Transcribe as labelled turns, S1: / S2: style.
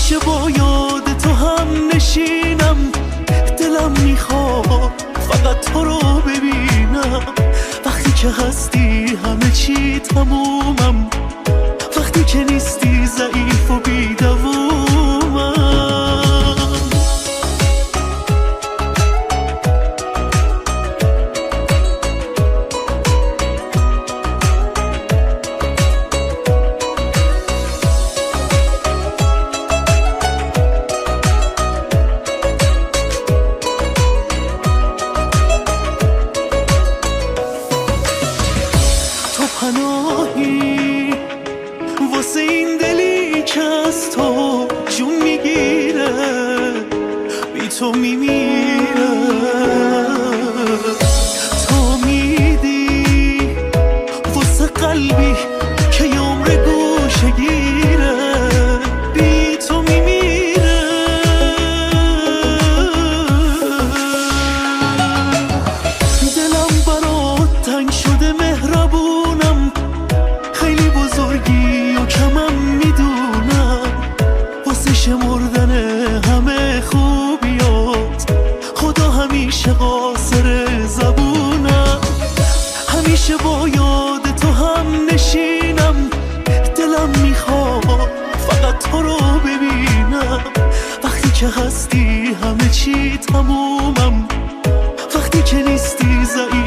S1: همیشه با یاد تو هم نشینم، دلم میخواد فقط تو رو ببینم. وقتی که هستی همه چی تمومم، وقتی که نیستی ضعیف و بی‌دوامم. پناهی واسه این دلی که از تو جون میگیره، بی تو میمیره. تو میدی واسه قلبی که عمر گوشه گیره، بی تو میمیره. دلم برات تنگ شده مهربونم، خیلی بزرگی و کمم میدونم، واسه شمردن همه خوبیات خدا همیشه قاصر زبونم. همیشه با یاد تو هم نشینم، دلم میخواد فقط تو رو ببینم. وقتی که هستی همه چی تمومم، وقتی که نیستی ضعیف